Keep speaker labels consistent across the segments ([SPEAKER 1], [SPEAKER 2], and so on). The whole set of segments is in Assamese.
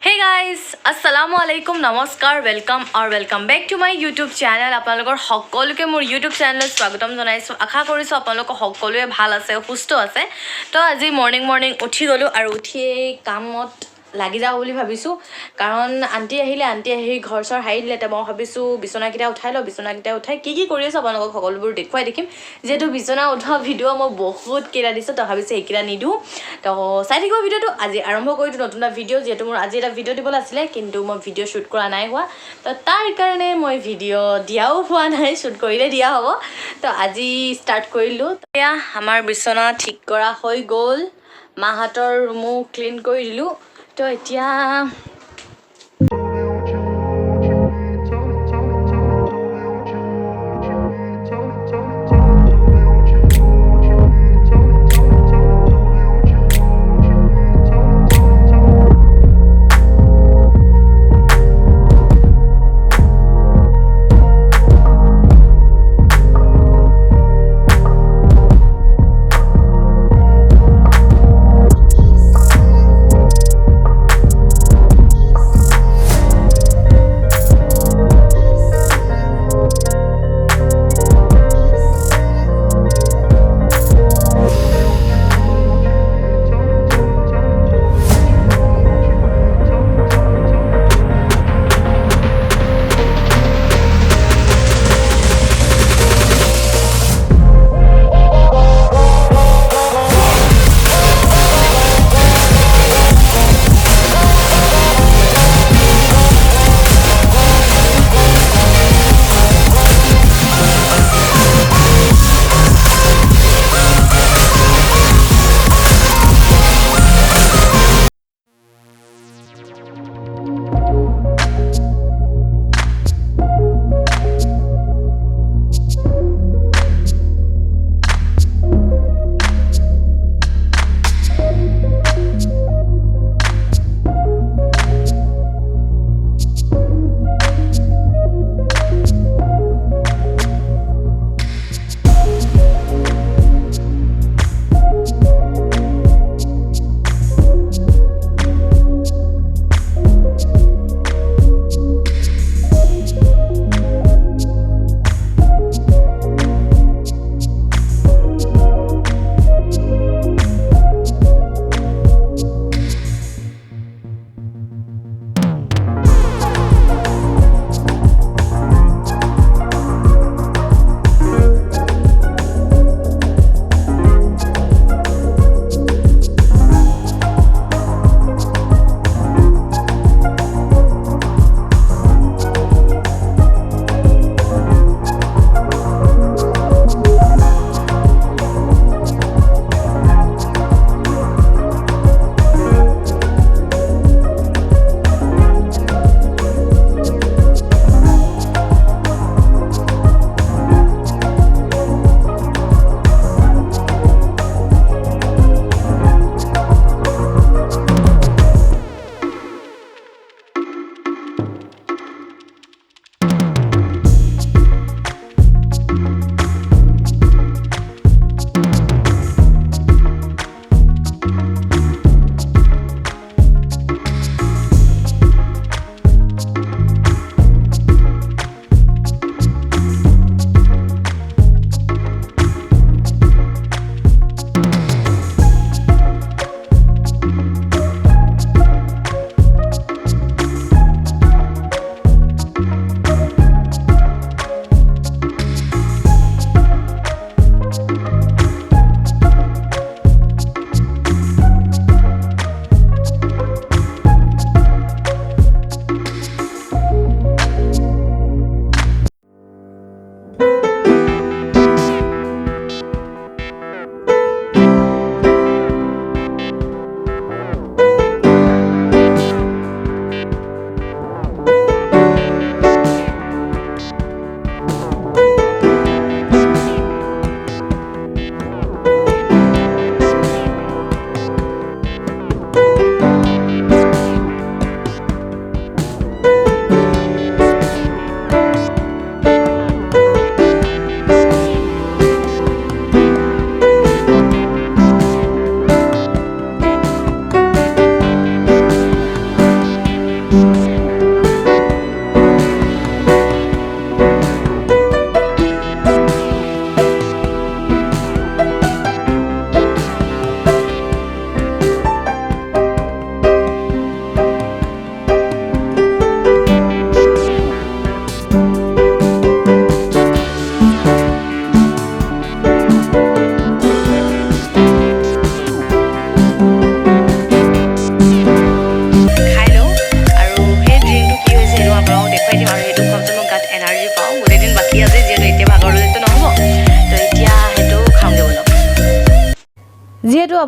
[SPEAKER 1] Hey guys, Assalamualaikum, Namaskar, welcome back to my YouTube channel. আপোনালোকৰ সকলোকে মোৰ YouTube channel স্বাগতম জনাইছো। আশা কৰিছো আপোনালোক সকলোৱে ভাল আছে, সুস্থ আছে। তো আজি মৰ্নিং উঠি গলো আৰু উঠি কামত লাগি যাও বুলি ভাবিছো কাৰণ আন্টি আহি ঘৰ চৰ হাৰি দিলে। মই ভাবিছো বিছনাকিটা উঠাই লও, বিছনাকিটা উঠাই কি কৰি আছে আপোনালোকক সকলোবোৰ দেখুৱাই দেখিম। যেহেতু বিছনা উঠোৱা ভিডিঅ' মই বহুত কেইটা দিছো, তো ভাবিছো এইকেইটা নিদিওঁ। তো চাই থাকিব ভিডিঅ'টো। আজি আৰম্ভ কৰিছো নতুন এটা ভিডিঅ'। যেহেতু মোৰ আজি এটা ভিডিঅ' দিবলৈ আছিলে কিন্তু মই ভিডিঅ' শ্বুট কৰা নাই হোৱা, তো তাৰ কাৰণে মই ভিডিঅ' দিয়াও হোৱা নাই, শ্বুট কৰিলে দিয়া হ'ব। তো আজি ষ্টাৰ্ট কৰিলোঁ। এয়া আমাৰ বিছনা ঠিক কৰা হৈ গ'ল, মাহঁতৰ ৰুমো ক্লিন কৰি দিলোঁ। তো এতিয়া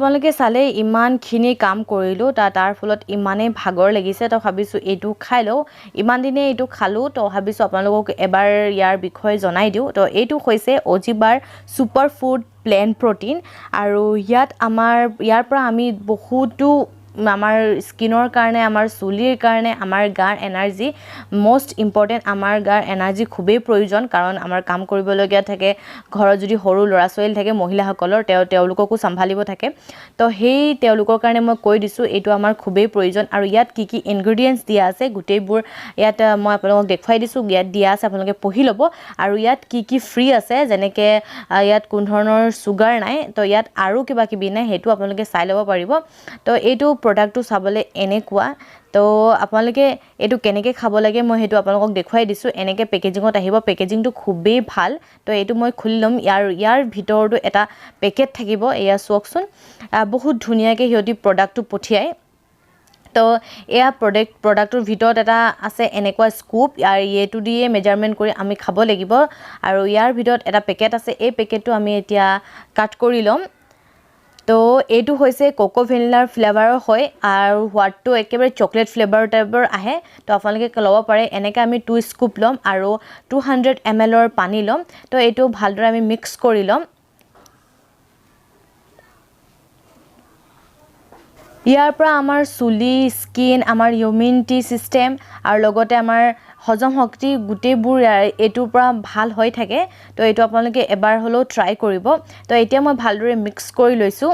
[SPEAKER 1] আপোনালোকে চালে ইমানখিনি কাম কৰিলোঁ তাৰ ফলত ইমানেই ভাগৰ লাগিছে তো ভাবিছোঁ এইটো খাই লওঁ ইমান দিনে এইটো খালোঁ তো ভাবিছোঁ আপোনালোকক এবাৰ ইয়াৰ বিষয়ে জনাই দিওঁ তো এইটো হৈছে অজিবাৰ ছুপাৰ ফুড প্লেন প্ৰটিন আৰু ইয়াৰ পৰা আমি বহুতো আমাৰ স্কিনৰ কাৰণে আমাৰ চুলিৰ কাৰণে আমাৰ গাৰ এনাৰ্জি মোষ্ট ইম্পৰ্টেণ্ট আমাৰ গাৰ এনাৰ্জি খুবেই প্ৰয়োজন কাৰণ আমাৰ কাম কৰিবলগীয়া থাকে ঘৰত যদি সৰু ল'ৰা ছোৱালী থাকে মহিলাসকলৰ তেওঁলোককো চম্ভালিব থাকে তো সেই তেওঁলোকৰ কাৰণে মই কৈ দিছোঁ এইটো আমাৰ খুবেই প্ৰয়োজন আৰু ইয়াত কি কি ইনগ্ৰেডিয়েণ্টছ দিয়া আছে গোটেইবোৰ ইয়াত মই আপোনালোকক দেখুৱাই দিছোঁ ইয়াত দিয়া আছে আপোনালোকে পঢ়ি ল'ব আৰু ইয়াত কি কি ফ্ৰী আছে যেনেকৈ ইয়াত কোনো ধৰণৰ চুগাৰ নাই তো ইয়াত আৰু কিবা কিবি নাই সেইটো আপোনালোকে চাই ল'ব পাৰিব তো এইটো প্ৰডাক্টটো চাবলৈ এনেকুৱা তো আপোনালোকে এইটো কেনেকৈ খাব লাগে মই সেইটো আপোনালোকক দেখুৱাই দিছোঁ এনেকৈ পেকেজিঙত আহিব পেকেজিংটো খুবেই ভাল তো এইটো মই খুলি ল'ম ইয়াৰ ভিতৰতো এটা পেকেট থাকিব এয়া চাওকচোন বহুত ধুনীয়াকৈ সিহঁতি প্ৰডাক্টটো পঠিয়ায় তো এয়া প্ৰডাক্টটোৰ ভিতৰত এটা আছে এনেকুৱা স্কুপ আৰু এইটো দিয়ে মেজাৰমেণ্ট কৰি আমি খাব লাগিব আৰু ইয়াৰ ভিতৰত এটা পেকেট আছে এই পেকেটটো আমি এতিয়া কাট কৰি ল'ম তো এইটো হৈছে কোকো ভেনিলাৰ ফ্লেভাৰৰ হয় আৰু হোৱাটটো একেবাৰে চকলেট ফ্লেভাৰ টাইপৰ আহে তো আপোনালোকে ল'ব পাৰে এনেকৈ আমি 2 স্কুপ ল'ম আৰু 200 ml পানী ল'ম তো এইটো ভালদৰে আমি মিক্স কৰি ল'ম ইয়াৰ পৰা আমাৰ চুলি স্কিন আমাৰ ইমিউনিটি চিষ্টেম আৰু লগতে আমাৰ হজম শক্তি গোটেইবোৰ এইটোৰ পৰা ভাল হৈ থাকে তো এইটো আপোনালোকে এবাৰ হ'লেও ট্ৰাই কৰিব তো এতিয়া মই ভালদৰে মিক্স কৰি লৈছোঁ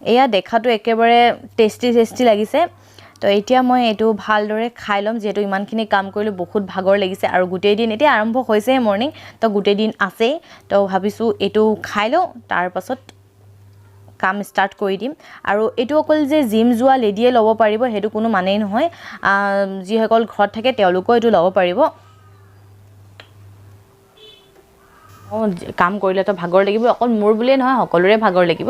[SPEAKER 1] এয়া দেখাটো একেবাৰে টেষ্টি লাগিছে তো এতিয়া মই এইটো ভালদৰে খাই ল'ম যিহেতু ইমানখিনি কাম কৰিলোঁ বহুত ভাগৰ লাগিছে আৰু গোটেই দিন এতিয়া আৰম্ভ হৈছে মৰ্ণিং তো গোটেই দিন আছেই তো ভাবিছোঁ এইটো খাই লওঁ তাৰপাছত কাম ষ্টাৰ্ট কৰি দিম আৰু এইটো অকল যে জিম যোৱা লেডিয়ে ল'ব পাৰিব সেইটো কোনো মানেই নহয় যিসকল ঘৰত থাকে তেওঁলোকেও এইটো ল'ব পাৰিব কাম কৰিলে তো ভাগৰ লাগিব অকল মোৰ বুলিয়ে নহয় সকলোৰে ভাগৰ লাগিব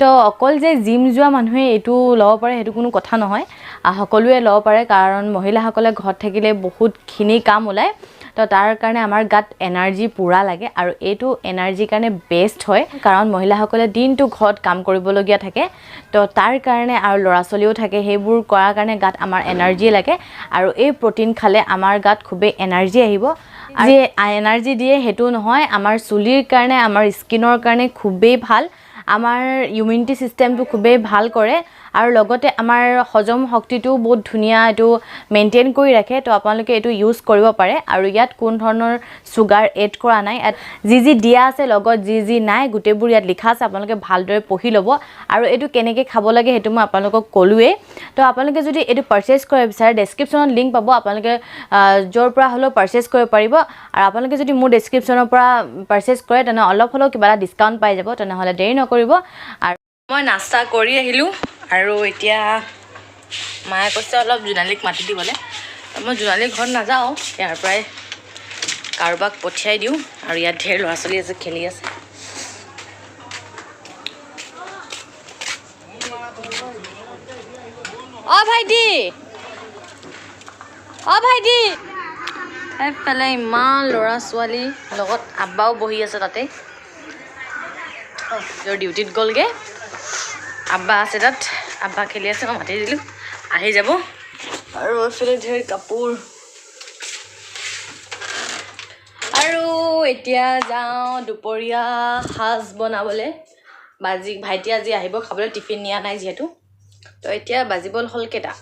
[SPEAKER 1] তো অকল যে জিম যোৱা মানুহে এইটো ল'ব পাৰে সেইটো কোনো কথা নহয় সকলোৱে ল'ব পাৰে কাৰণ মহিলাসকলে ঘৰত থাকিলে বহুতখিনি কাম ওলায় তো তাৰ কাৰণে আমাৰ গাত এনাৰ্জি পুৰা লাগে আৰু এইটো এনাৰ্জিৰ কাৰণে বেষ্ট হয় কাৰণ মহিলাসকলে দিনটো ঘৰত কাম কৰিবলগীয়া থাকে তো তাৰ কাৰণে আৰু ল'ৰা ছোৱালীও থাকে সেইবোৰ কৰাৰ কাৰণে গাত আমাৰ এনাৰ্জি লাগে আৰু এই প্ৰটিন খালে আমাৰ গাত খুবেই এনাৰ্জি আহিব যে এনাৰ্জি দিয়ে সেইটো নহয় আমাৰ চুলিৰ কাৰণে আমাৰ স্কিনৰ কাৰণে খুবেই ভাল আমাৰ ইমিউনিটি চিষ্টেমটো খুবেই ভাল কৰে আৰু লগতে আমাৰ হজম শক্তিটো বহুত ধুনীয়া এইটো মেইনটেইন কৰি ৰাখে তো আপোনালোকে এইটো ইউজ কৰিব পাৰে আৰু ইয়াত কোনো ধৰণৰ চুগাৰ এড কৰা নাই যি দিয়া আছে লগত যি নাই গোটেইবোৰ ইয়াত লিখা আছে আপোনালোকে ভালদৰে পঢ়ি ল'ব আৰু এইটো কেনেকৈ খাব লাগে সেইটো মই আপোনালোকক ক'লোৱেই তো আপোনালোকে যদি এইটো পাৰচেজ কৰিব বিচাৰে ডেছক্ৰিপশ্যনত লিংক পাব আপোনালোকে য'ৰ পৰা হ'লেও পাৰচেজ কৰিব পাৰিব আৰু আপোনালোকে যদি মোৰ ডেছক্ৰিপশ্যনৰ পৰা পাৰচেজ কৰে তেনে অলপ হ'লেও কিবা এটা ডিছকাউণ্ট পাই যাব তেনেহ'লে দেৰি নকৰিব আৰু মই নাস্তা কৰি আহিলোঁ আৰু এতিয়া মায়ে কৈছে অলপ জোনালীক মাতি দিবলৈ মই জোনালীৰ ঘৰত নাযাওঁ ইয়াৰ পৰাই কাৰোবাক পঠিয়াই দিওঁ আৰু ইয়াত ঢেৰ ল'ৰা ছোৱালী আছে খেলি আছে ভাইটি এইফালে ইমান ল'ৰা ছোৱালী লগত আব্বাও বহি আছে তাতে ডিউটিত গ'লগৈ আব্বা আছে তাত আব্বা খেলি আছে মই মাতি দিলোঁ আহি যাব আৰু এইফালে ঢেৰ কাপোৰ আৰু এতিয়া যাওঁ দুপৰীয়া সাজ বনাবলৈ ভাইটি আজি আহিব খাবলৈ টিফিন নিয়া নাই যিহেতু তো এতিয়া বাজিবল হ'ল কেইটা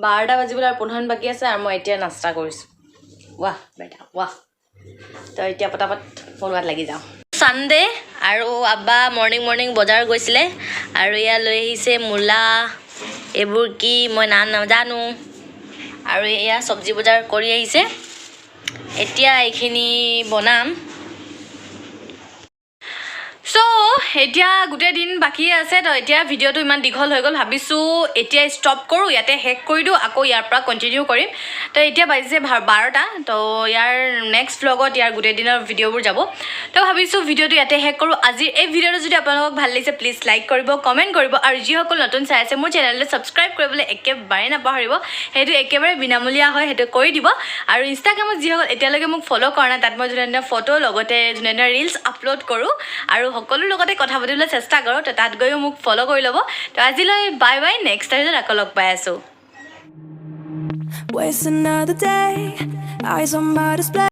[SPEAKER 1] 12টা বাজিবলৈ আৰু 15 মিনিট বাকী আছে আৰু মই এতিয়া নাস্তা কৰিছোঁ ৱাহ বেটা ৱাহ তো এতিয়া পটাপট বনোৱাত লাগি যাওঁ ছানডে আৰু আব্বা মৰ্ণিং বজাৰ গৈছিলে আৰু এয়া লৈ আহিছে মূলা এইবোৰ কি মই নাজানো আৰু এয়া চব্জি বজাৰ কৰি আহিছে এতিয়া এইখিনি বনাম সো এতিয়া গোটেই দিন বাকী আছে তো এতিয়া ভিডিঅ'টো ইমান দীঘল হৈ গ'ল ভাবিছোঁ এতিয়া ষ্টপ কৰোঁ ইয়াতে শেষ কৰি দিওঁ আকৌ ইয়াৰ পৰা কণ্টিনিউ কৰিম তো এতিয়া বাজিছে 12টা তো ইয়াৰ নেক্সট ভ্লগত ইয়াৰ গোটেই দিনৰ ভিডিঅ'বোৰ যাব তো ভাবিছোঁ ভিডিঅ'টো ইয়াতে শেষ কৰোঁ আজিৰ এই ভিডিঅ'টো যদি আপোনালোকক ভাল লাগিছে প্লিজ লাইক কৰিব কমেণ্ট কৰিব আৰু যিসকল নতুন চাই আছে মোৰ চেনেলটো ছাবস্ক্ৰাইব কৰিবলৈ একেবাৰে নাপাহৰিব সেইটো একেবাৰে বিনামূলীয়া হয় সেইটো কৰি দিব আৰু ইনষ্টাগ্ৰামত যিসকল এতিয়ালৈকে মোক ফ'ল' কৰা নাই তাত মই ধুনীয়া ফটো লগতে ধুনীয়া ৰিলছ আপলোড কৰোঁ আৰু সকলোৰ লগতে কথা পাতিবলৈ চেষ্টা কৰোঁ তো তাত গৈও মোক ফ'ল' কৰি ল'ব তো আজিলৈ বাই বাই নেক্সট টাইমত আকৌ লগ পাই আছোঁ
[SPEAKER 2] Waste another day, eyes on my display.